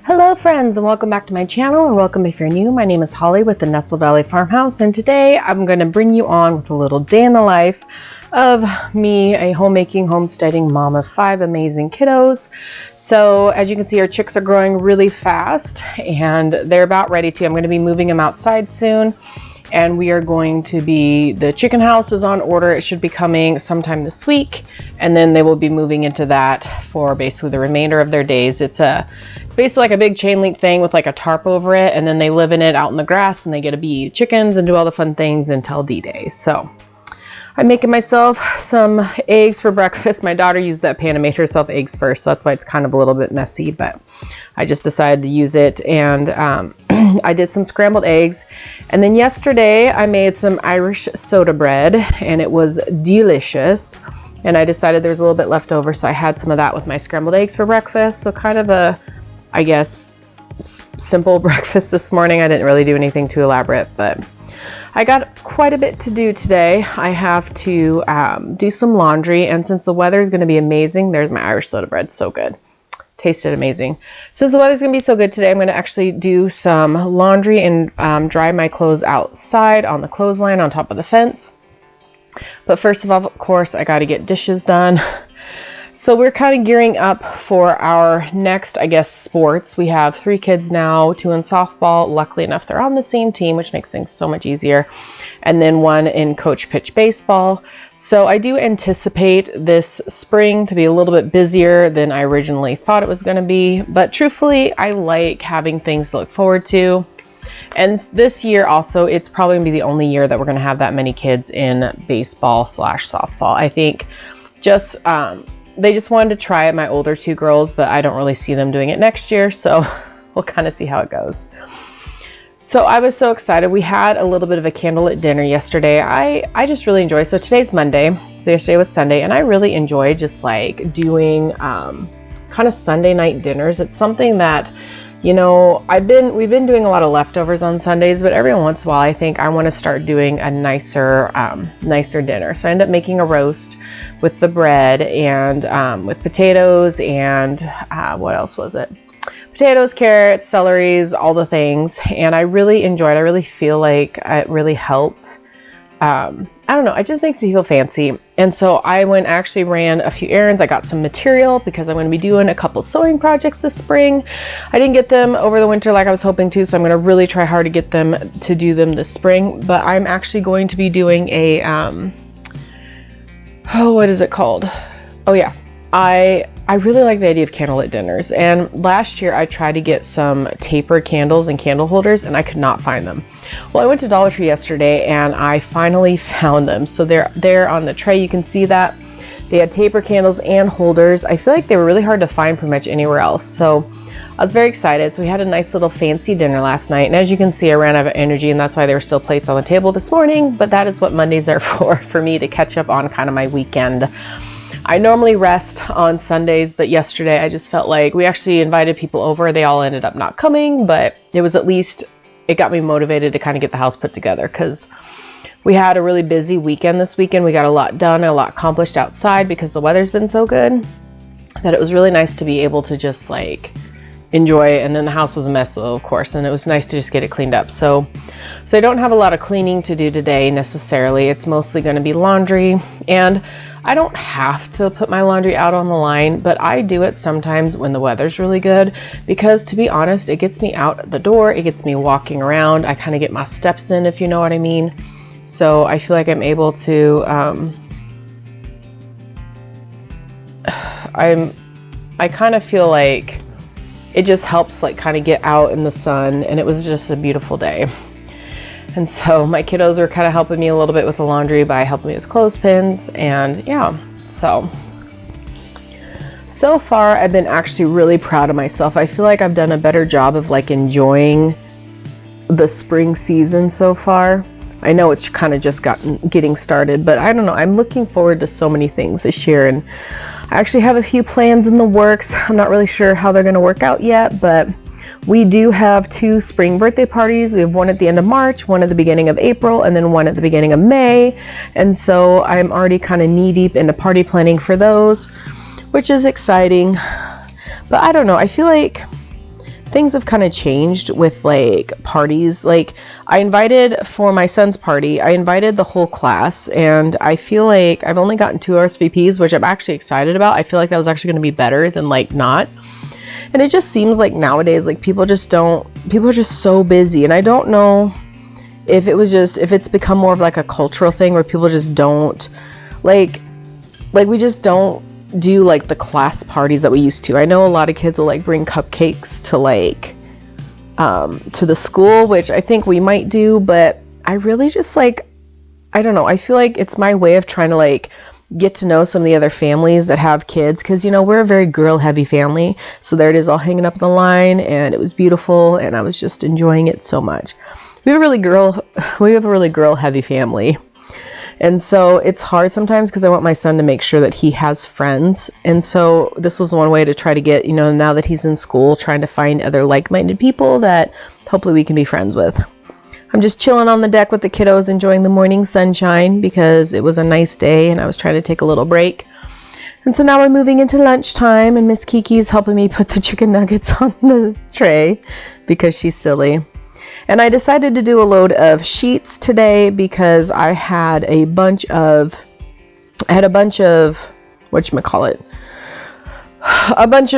Hello friends, and welcome back to my channel, and welcome if you're new. My name is Holly with the Nestle Valley Farmhouse, and today I'm going to bring you on with a little day in the life of me, a homemaking, homesteading mom of 5 amazing kiddos. So as you can see, our chicks are growing really fast and they're about ready to. I'm going to be moving them outside soon. And we are going to be, the chicken house is on order. It should be coming sometime this week. And then they will be moving into that for basically the remainder of their days. It's basically like a big chain link thing with like a tarp over it. And then they live in it out in the grass and they get to be chickens and do all the fun things until D-Day. So I'm making myself some eggs for breakfast. My daughter used that pan and made herself eggs first. So that's why it's kind of a little bit messy, but I just decided to use it. And I did some scrambled eggs. And then yesterday I made some Irish soda bread and it was delicious. And I decided there was a little bit left over. So I had some of that with my scrambled eggs for breakfast. So kind of a, I guess, simple breakfast this morning. I didn't really do anything too elaborate, but I got quite a bit to do today. I have to do some laundry, and since the weather is going to be amazing, there's my Irish soda bread, so good. Tasted amazing. Since the weather's going to be so good today, I'm going to actually do some laundry and dry my clothes outside on the clothesline on top of the fence. But first of all, of course, I got to get dishes done. So we're kind of gearing up for our next, I guess, sports. We have 3 kids now, 2 in softball. Luckily enough, they're on the same team, which makes things so much easier. And then 1 in coach pitch baseball. So I do anticipate this spring to be a little bit busier than I originally thought it was going to be. But truthfully, I like having things to look forward to. And this year also, it's probably going to be the only year that we're going to have that many kids in baseball/softball. I think just they just wanted to try it, my older 2 girls, but I don't really see them doing it next year. So we'll kind of see how it goes. So I was so excited. We had a little bit of a candlelit dinner yesterday. I just really enjoy. So today's Monday. So yesterday was Sunday, and I really enjoy just like doing kind of Sunday night dinners. It's something that, you know, we've been doing a lot of leftovers on Sundays, but every once in a while I think I want to start doing a nicer dinner. So I end up making a roast with the bread and with potatoes and what else was it? Potatoes, carrots, celeries, all the things. And I really enjoyed it. I really feel like it really helped. I don't know, it just makes me feel fancy. And so I actually ran a few errands. I got some material because I'm going to be doing a couple sewing projects this spring. I didn't get them over the winter like I was hoping to, so I'm going to really try hard to get them to do them this spring. But I'm actually going to be doing a, what is it called? Oh yeah, I really like the idea of candlelit dinners. And last year I tried to get some tapered candles and candle holders and I could not find them. Well, I went to Dollar Tree yesterday and I finally found them. So they're there on the tray. You can see that they had taper candles and holders. I feel like they were really hard to find pretty much anywhere else. So I was very excited. So we had a nice little fancy dinner last night. And as you can see, I ran out of energy and that's why there were still plates on the table this morning. But that is what Mondays are for me to catch up on kind of my weekend. I normally rest on Sundays, but yesterday I just felt like we actually invited people over. They all ended up not coming, but it was at least, it got me motivated to kind of get the house put together because we had a really busy weekend this weekend. We got a lot done, a lot accomplished outside because the weather's been so good that it was really nice to be able to just like enjoy it. And then the house was a mess though, of course, and it was nice to just get it cleaned up. So I don't have a lot of cleaning to do today necessarily. It's mostly going to be laundry, and I don't have to put my laundry out on the line, but I do it sometimes when the weather's really good because, to be honest, it gets me out the door. It gets me walking around. I kind of get my steps in, if you know what I mean. So I feel like I'm able to, I kind of feel like it just helps like kind of get out in the sun, and it was just a beautiful day. And so my kiddos were kind of helping me a little bit with the laundry by helping me with clothespins. And yeah, so far I've been actually really proud of myself. I feel like I've done a better job of like enjoying the spring season so far. I know it's kind of just getting started, but I don't know. I'm looking forward to so many things this year, and I actually have a few plans in the works. I'm not really sure how they're going to work out yet, but we do have 2 spring birthday parties. We have one at the end of March, one at the beginning of April, and then one at the beginning of May. And so I'm already kind of knee deep into party planning for those, which is exciting. But I don't know, I feel like things have kind of changed with like parties. Like for my son's party, I invited the whole class, and I feel like I've only gotten 2 RSVPs, which I'm actually excited about. I feel like that was actually going to be better than like not. And it just seems like nowadays, like people are just so busy. And I don't know if it's become more of like a cultural thing where people just don't like we just don't do like the class parties that we used to. I know a lot of kids will like bring cupcakes to like to the school, which I think we might do, but I really just like, I don't know, I feel like it's my way of trying to like get to know some of the other families that have kids, because you know, we're a very girl heavy family. So there it is, all hanging up the line, and it was beautiful, and I was just enjoying it so much. We have a really girl heavy family. And so it's hard sometimes because I want my son to make sure that he has friends. And so this was one way to try to get, you know, now that he's in school, trying to find other like-minded people that hopefully we can be friends with. I'm just chilling on the deck with the kiddos, enjoying the morning sunshine because it was a nice day and I was trying to take a little break. And so now we're moving into lunchtime, and Miss Kiki's helping me put the chicken nuggets on the tray because she's silly. And I decided to do a load of sheets today because I had a bunch of a bunch of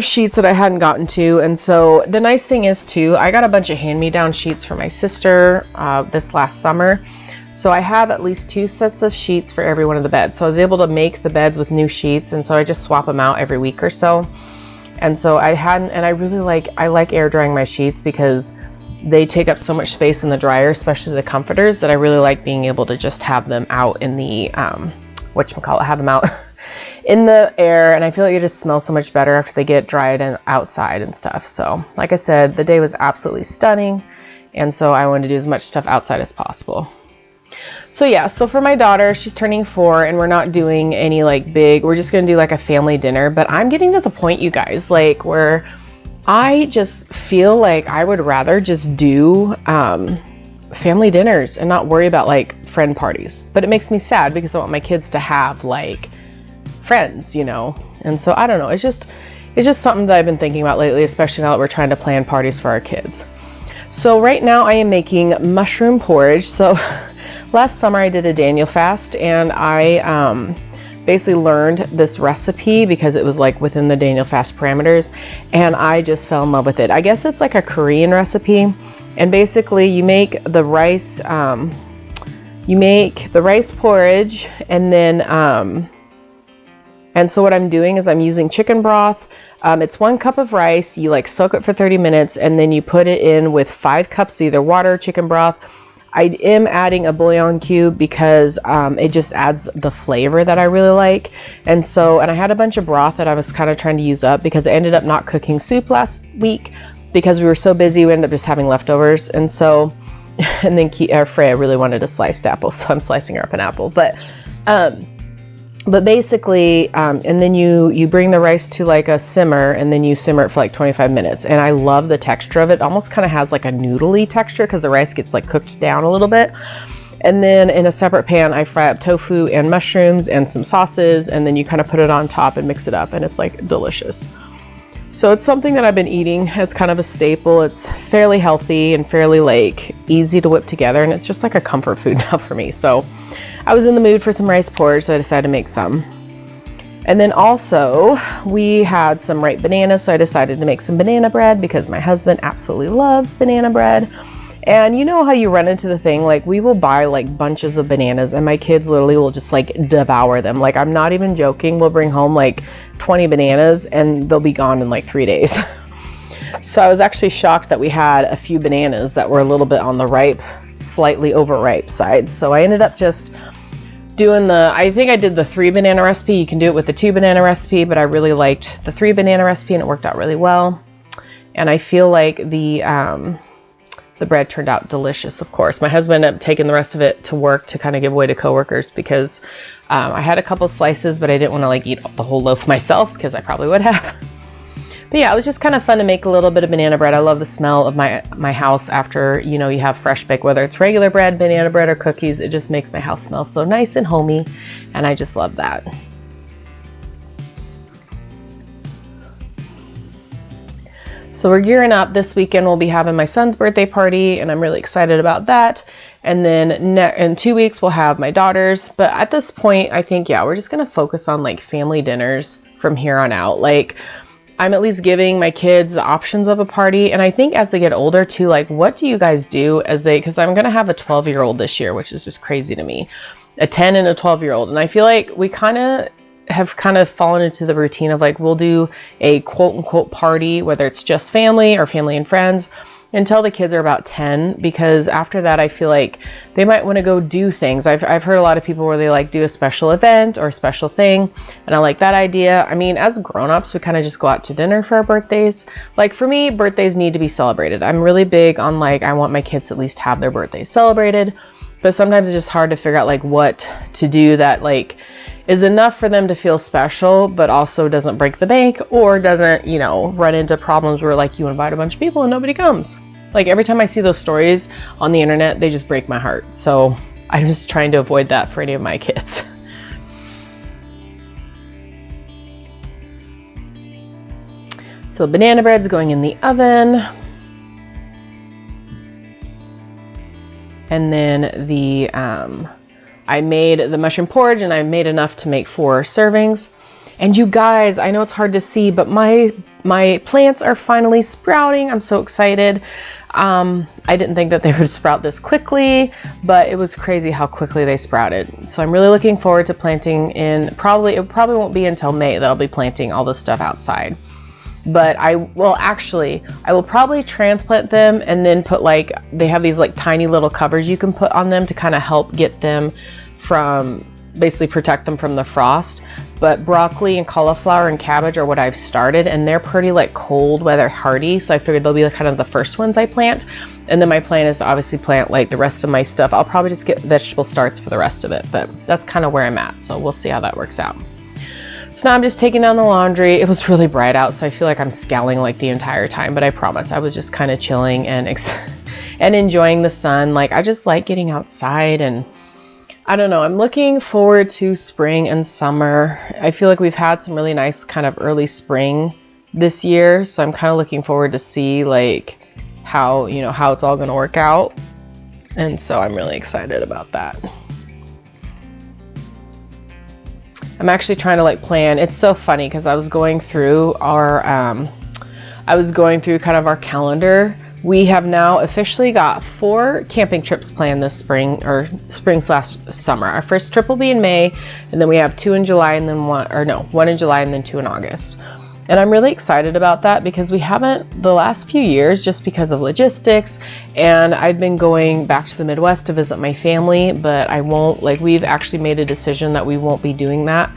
sheets that I hadn't gotten to. And so the nice thing is too, I got a bunch of hand-me-down sheets for my sister this last summer. So I have at least 2 sets of sheets for every one of the beds. So I was able to make the beds with new sheets, and so I just swap them out every week or so. And so I like air drying my sheets because they take up so much space in the dryer, especially the comforters, that I really like being able to just have them out in the, have them out in the air. And I feel like it just smells so much better after they get dried and outside and stuff. So like I said, the day was absolutely stunning. And so I wanted to do as much stuff outside as possible. So yeah, so for my daughter, she's turning 4, and we're not doing any like big, we're just going to do like a family dinner. But I'm getting to the point, you guys, like where I just feel like I would rather just do family dinners and not worry about like friend parties. But it makes me sad because I want my kids to have like friends, you know. And so I don't know, it's just something that I've been thinking about lately, especially now that we're trying to plan parties for our kids. So right now I am making mushroom porridge. So last summer I did a Daniel fast, and I basically learned this recipe because it was like within the Daniel fast parameters, and I just fell in love with it. I guess it's like a Korean recipe, and basically you make the rice porridge, and then and so what I'm doing is I'm using chicken broth. It's 1 cup of rice. You like soak it for 30 minutes, and then you put it in with 5 cups of either water or chicken broth. I am adding a bouillon cube because it just adds the flavor that I really like. And I had a bunch of broth that I was kind of trying to use up because I ended up not cooking soup last week because we were so busy. We ended up just having leftovers. And then Freya really wanted a sliced apple, so I'm slicing her up an apple. But basically, and then you bring the rice to like a simmer, and then you simmer it for like 25 minutes. And I love the texture of it. It almost kind of has like a noodly texture because the rice gets like cooked down a little bit. And then in a separate pan, I fry up tofu and mushrooms and some sauces, and then you kind of put it on top and mix it up, and it's like delicious. So it's something that I've been eating as kind of a staple. It's fairly healthy and fairly like easy to whip together, and it's just like a comfort food now for me. So I was in the mood for some rice porridge, so I decided to make some. And then also we had some ripe bananas, so I decided to make some banana bread because my husband absolutely loves banana bread. And you know how you run into the thing, like we will buy like bunches of bananas, and my kids literally will just like devour them. Like I'm not even joking. We'll bring home like 20 bananas and they'll be gone in like 3 days. So I was actually shocked that we had a few bananas that were a little bit on the ripe, slightly overripe side. So I ended up just doing I think I did the 3 banana recipe. You can do it with the 2 banana recipe, but I really liked the 3 banana recipe and it worked out really well. And I feel like the bread turned out delicious, of course. My husband ended up taking the rest of it to work to kind of give away to coworkers because I had a couple slices, but I didn't want to like eat the whole loaf myself because I probably would have. But yeah, it was just kind of fun to make a little bit of banana bread. I love the smell of my house after, you know, you have fresh baked, whether it's regular bread, banana bread, or cookies. It just makes my house smell so nice and homey, and I just love that. So we're gearing up. This weekend we'll be having my son's birthday party, and I'm really excited about that. And then in 2 weeks we'll have my daughter's. But at this point, I think, yeah, we're just gonna focus on like family dinners from here on out. Like, I'm at least giving my kids the options of a party. And I think as they get older too, like, what do you guys do because I'm gonna have a 12-year-old this year, which is just crazy to me. A 10 and a 12-year-old. And I feel like we have fallen into the routine of like, we'll do a quote unquote party, whether it's just family or family and friends, until the kids are about 10, because after that, I feel like they might want to go do things. I've heard a lot of people where they like do a special event or a special thing, and I like that idea. I mean, as grown-ups, we kind of just go out to dinner for our birthdays. Like for me, birthdays need to be celebrated. I'm really big on like, I want my kids to at least have their birthdays celebrated, but sometimes it's just hard to figure out like what to do that like is enough for them to feel special, but also doesn't break the bank or doesn't, you know, run into problems where like you invite a bunch of people and nobody comes. Like every time I see those stories on the internet, they just break my heart. So I'm just trying to avoid that for any of my kids. So banana bread's going in the oven. And then I made the mushroom porridge, and I made enough to make 4 servings. And you guys, I know it's hard to see, but my plants are finally sprouting. I'm so excited. I didn't think that they would sprout this quickly, but it was crazy how quickly they sprouted. So I'm really looking forward to planting it probably won't be until May that I'll be planting all this stuff outside. But I will probably transplant them and then put like, they have these like tiny little covers you can put on them to kind of help get them from, basically protect them from the frost. But broccoli and cauliflower and cabbage are what I've started, and they're pretty like cold weather hardy. So I figured they'll be like kind of the first ones I plant. And then my plan is to obviously plant like the rest of my stuff. I'll probably just get vegetable starts for the rest of it, but that's kind of where I'm at. So we'll see how that works out. So now I'm just taking down the laundry. It was really bright out, so I feel like I'm scowling like the entire time, but I promise I was just kind of chilling and enjoying the sun. Like, I just like getting outside, and I don't know, I'm looking forward to spring and summer. I feel like we've had some really nice kind of early spring this year, so I'm kind of looking forward to see like how it's all going to work out. And so I'm really excited about that. I'm actually trying to like plan. It's so funny because I was going through kind of our calendar. We have now officially got 4 camping trips planned this spring, or spring/summer. Our first trip will be in May, and then we have 2 in July, and then 1 in July and then 2 in August. And I'm really excited about that because we haven't the last few years, just because of logistics. And I've been going back to the Midwest to visit my family, but I won't, like, we've actually made a decision that we won't be doing that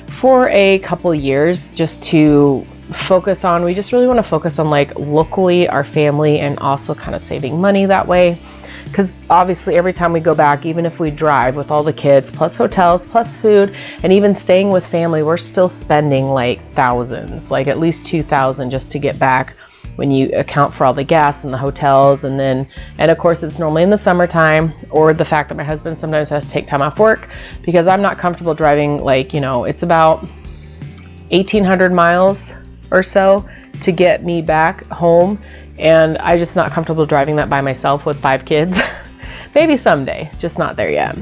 for a couple years, just to focus on, we just really want to focus on like locally our family, and also kind of saving money that way. Because obviously every time we go back, even if we drive with all the kids, plus hotels, plus food, and even staying with family, we're still spending like thousands, like at least 2,000 just to get back when you account for all the gas and the hotels. And of course it's normally in the summertime, or the fact that my husband sometimes has to take time off work because I'm not comfortable driving, like, it's about 1,800 miles or so to get me back home. And I'm just not comfortable driving that by myself with 5 kids. Maybe someday, just not there yet.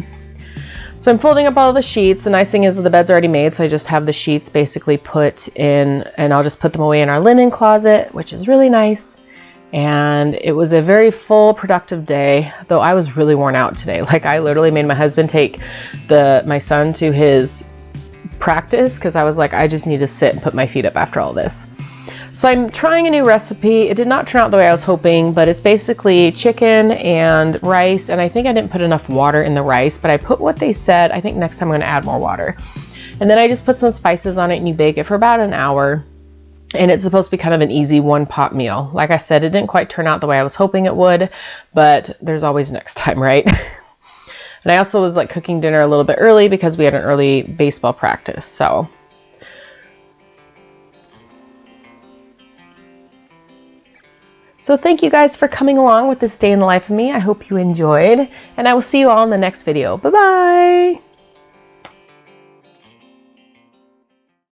So I'm folding up all the sheets. The nice thing is the bed's already made, so I just have the sheets basically put in, and I'll just put them away in our linen closet, which is really nice. And it was a very full, productive day, though I was really worn out today. Like, I literally made my husband take my son to his practice because I was like, I just need to sit and put my feet up after all this. So I'm trying a new recipe. It did not turn out the way I was hoping, but it's basically chicken and rice. And I think I didn't put enough water in the rice, but I put what they said. I think next time I'm gonna add more water. And then I just put some spices on it, and you bake it for about an hour. And it's supposed to be kind of an easy one-pot meal. Like I said, it didn't quite turn out the way I was hoping it would, but there's always next time, right? And I also was like cooking dinner a little bit early because we had an early baseball practice, so. So thank you guys for coming along with this day in the life of me. I hope you enjoyed, and I will see you all in the next video. Bye-bye.